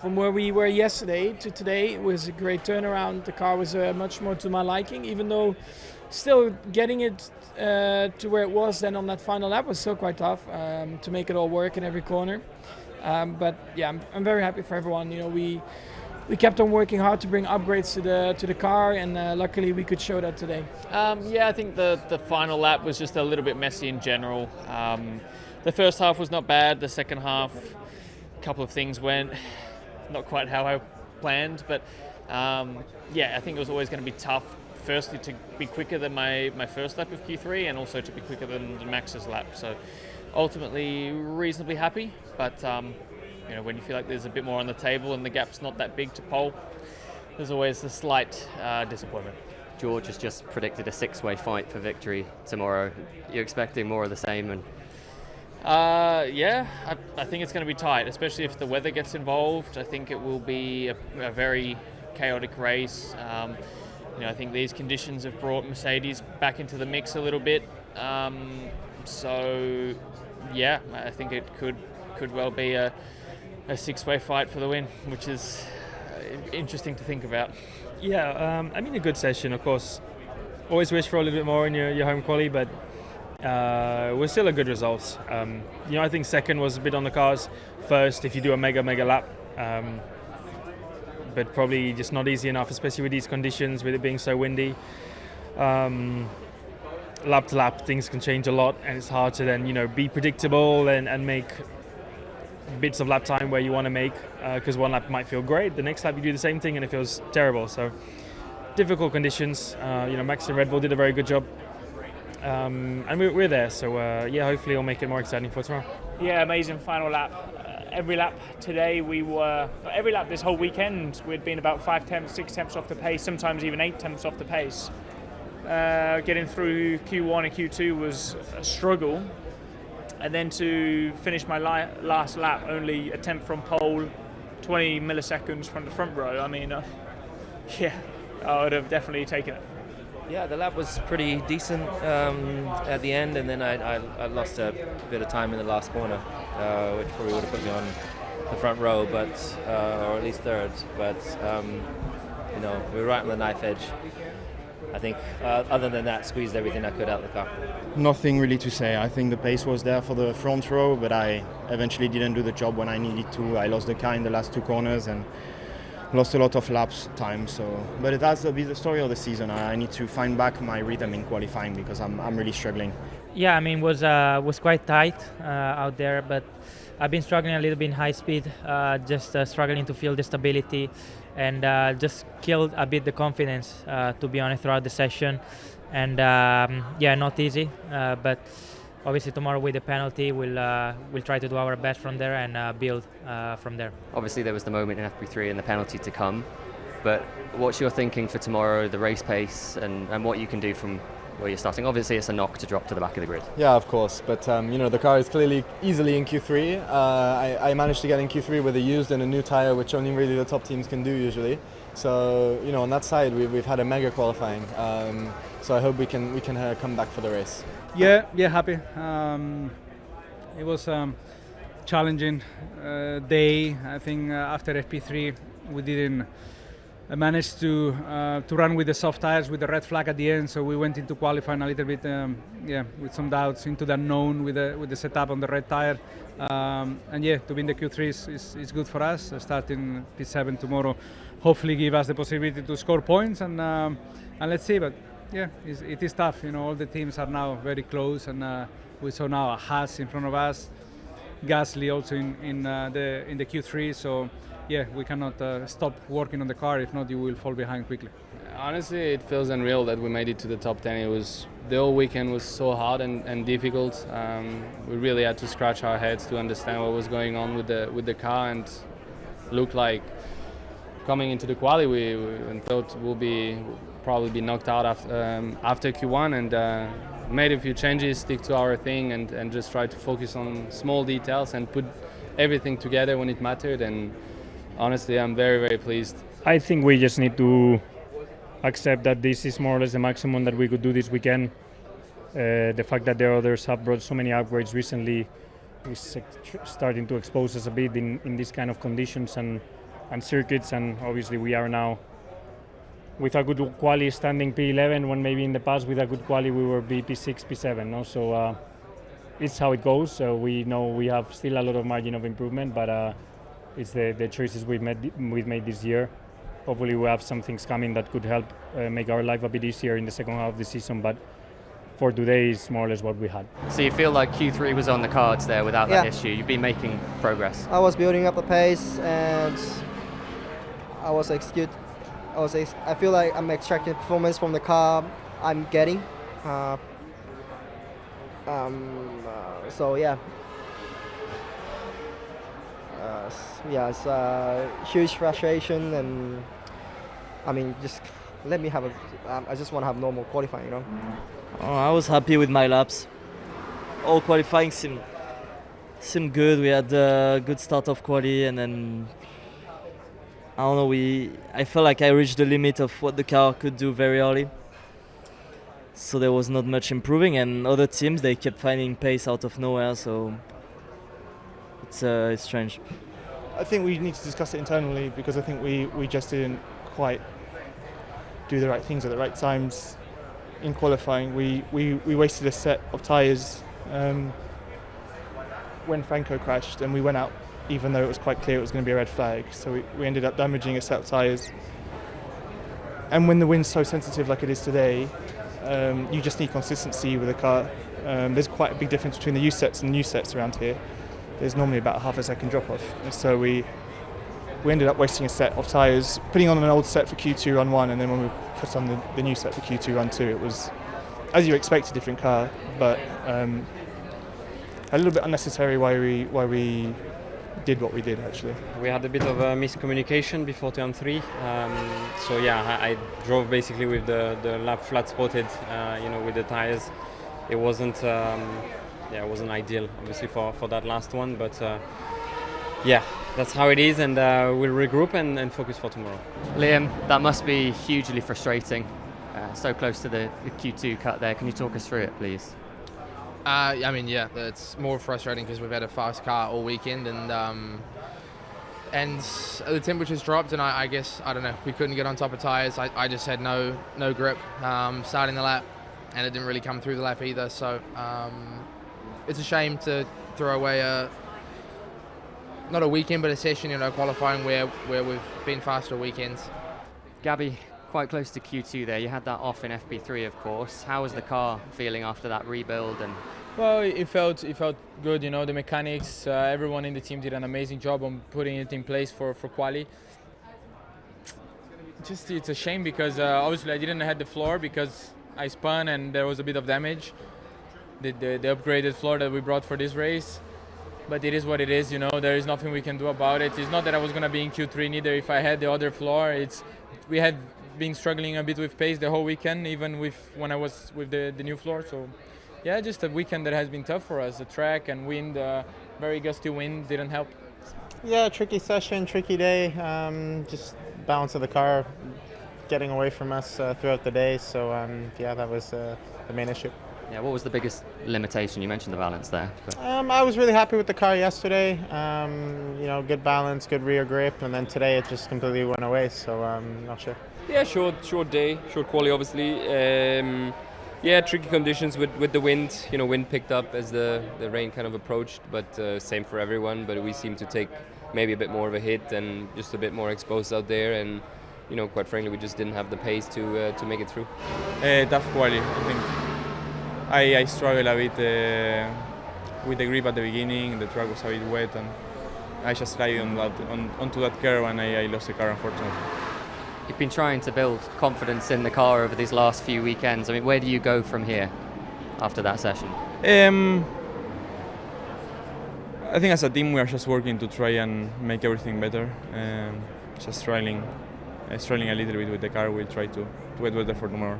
from where we were yesterday to today, it was a great turnaround. The car was much more to my liking, even though still getting it to where it was then on that final lap was still quite tough to make it all work in every corner. But yeah, I'm very happy for everyone. We kept on working hard to bring upgrades to the car, and luckily we could show that today. I think the final lap was just a little bit messy in general. The first half was not bad. The second half, a couple of things went not quite how I planned, but I think it was always going to be tough. Firstly, to be quicker than my first lap of Q3, and also to be quicker than Max's lap. So ultimately, reasonably happy. But when you feel like there's a bit more on the table and the gap's not that big to pole, there's always a slight disappointment. George has just predicted a 6-way fight for victory tomorrow. You're expecting more of the same, and I think it's going to be tight, especially if the weather gets involved. I think it will be a very chaotic race. I think these conditions have brought Mercedes back into the mix a little bit. I think it could well be a 6-way fight for the win, which is interesting to think about. Yeah, a good session, of course. Always wish for a little bit more in your home quali, but we're still a good result. I think second was a bit on the cards. First, if you do a mega lap, but probably just not easy enough, especially with these conditions, with it being so windy. Lap to lap, things can change a lot, and it's hard to then be predictable and make bits of lap time where you want to make, because one lap might feel great, the next lap you do the same thing and it feels terrible. So difficult conditions. Max and Red Bull did a very good job. And we're there, so hopefully it'll make it more exciting for tomorrow. Yeah, amazing final lap. Every lap today every lap this whole weekend we'd been about 5 tenths, 6 tenths off the pace, sometimes even 8 tenths off the pace. Getting through Q1 and Q2 was a struggle, and then to finish my last lap only a tenth from pole, 20 milliseconds from the front row. I mean, I would have definitely taken it. Yeah, the lap was pretty decent at the end, and then I lost a bit of time in the last corner, which probably would have put me on the front row, but or at least third. But we were right on the knife edge. I think other than that, squeezed everything I could out of the car. Nothing really to say. I think the pace was there for the front row, but I eventually didn't do the job when I needed to. I lost the car in the last 2 corners and lost a lot of laps time. But that's the story of the season. I need to find back my rhythm in qualifying because I'm really struggling. Yeah, was quite tight out there, but I've been struggling a little bit in high speed, just struggling to feel the stability, and just killed a bit the confidence, to be honest, throughout the session. And not easy, but obviously tomorrow with the penalty we'll try to do our best from there and build from there. Obviously there was the moment in FP3 and the penalty to come, but what's your thinking for tomorrow, the race pace and what you can do from where you're starting? Obviously it's a knock to drop to the back of the grid. Yeah, of course, but the car is clearly easily in Q3. I managed to get in Q3 with a used and a new tyre, which only really the top teams can do usually. So on that side we've had a mega qualifying. So I hope we can come back for the race. Yeah, happy. It was a challenging day. I think after FP3 we didn't manage to run with the soft tires with the red flag at the end. So we went into qualifying a little bit, with some doubts into the unknown with the setup on the red tire. To be in the Q3 is good for us. Starting P7 tomorrow, hopefully give us the possibility to score points and let's see. But yeah, it is tough. All the teams are now very close, and we saw now a Haas in front of us, Gasly also in the Q3. So yeah, we cannot stop working on the car. If not, you will fall behind quickly. Honestly, it feels unreal that we made it to the top 10. The whole weekend was so hard and difficult. We really had to scratch our heads to understand what was going on with the car, and looked like coming into the quali we thought we'll probably be knocked out after Q1, and made a few changes, stick to our thing, and just try to focus on small details and put everything together when it mattered. And honestly, I'm very, very pleased. I think we just need to accept that this is more or less the maximum that we could do this weekend. The fact that the others have brought so many upgrades recently is starting to expose us a bit in these kind of conditions, and and circuits, and obviously we are now with a good quali standing P11, when maybe in the past with a good quali we were P6, P7. No? So it's how it goes. So we know we have still a lot of margin of improvement, but it's the choices we've made this year. Hopefully we have some things coming that could help make our life a bit easier in the second half of the season, but for today it's more or less what we had. So you feel like Q3 was on the cards there without that issue? You've been making progress? I was building up the pace, and I feel like I'm extracting performance from the car I'm getting. So yeah. It's huge frustration, and I mean, just let me have I just want to have normal qualifying, you know. I was happy with my laps. All qualifying seemed good. We had a good start of quali, and then I don't know. I felt like I reached the limit of what the car could do very early. So there was not much improving, and other teams, they kept finding pace out of nowhere. So it's strange. I think we need to discuss it internally, because I think we just didn't quite do the right things at the right times in qualifying. We wasted a set of tyres when Franco crashed, and we went out even though it was quite clear it was going to be a red flag. So we ended up damaging a set of tyres. And when the wind's so sensitive like it is today, you just need consistency with the car. There's quite a big difference between the used sets and new sets around here. There's normally about a half a second drop off. And so we ended up wasting a set of tyres, putting on an old set for Q2 run 1, and then when we put on the new set for Q2 run 2, it was, as you expect, a different car, but a little bit unnecessary why we did what we did, actually. We had a bit of a miscommunication before turn 3. So yeah, I drove basically with the lap flat spotted, with the tyres. It wasn't it wasn't ideal, obviously, for that last one, but yeah, that's how it is, and we'll regroup and focus for tomorrow. Liam, that must be hugely frustrating, so close to the Q2 cut there. Can you talk us through it, please? I mean, yeah, it's more frustrating because we've had a fast car all weekend, and the temperatures dropped, and I guess, I don't know, we couldn't get on top of tyres. I just had no grip starting the lap, and it didn't really come through the lap either, so it's a shame to throw away not a weekend, but a session, qualifying where we've been faster weekends. Gabby, quite close to Q2 there. You had that off in FP3, of course. How was the car feeling after that rebuild? And well, it felt good. The mechanics, everyone in the team did an amazing job on putting it in place for quali. It's a shame because obviously I didn't have the floor because I spun and there was a bit of damage. The upgraded floor that we brought for this race. But it is what it is, there is nothing we can do about it. It's not that I was going to be in Q3 neither if I had the other floor. We had been struggling a bit with pace the whole weekend, even when I was with the new floor. So yeah, just a weekend that has been tough for us. The track and wind, very gusty wind didn't help. Yeah, tricky session, tricky day. Just balance of the car getting away from us throughout the day. So yeah, that was the main issue. Yeah, what was the biggest limitation? You mentioned the balance there. I was really happy with the car yesterday. Good balance, good rear grip, and then today it just completely went away. So I'm not sure. Yeah, short day, short quali, obviously. Tricky conditions with the wind. Wind picked up as the rain kind of approached, but same for everyone. But we seem to take maybe a bit more of a hit and just a bit more exposed out there. And quite frankly, we just didn't have the pace to make it through. Tough quali, I think. I struggled a bit with the grip at the beginning. The track was a bit wet, and I just slid onto that curve, and I lost the car, unfortunately. You've been trying to build confidence in the car over these last few weekends. I mean, where do you go from here after that session? I think as a team we are just working to try and make everything better. Just struggling a little bit with the car. We'll try to get better for tomorrow.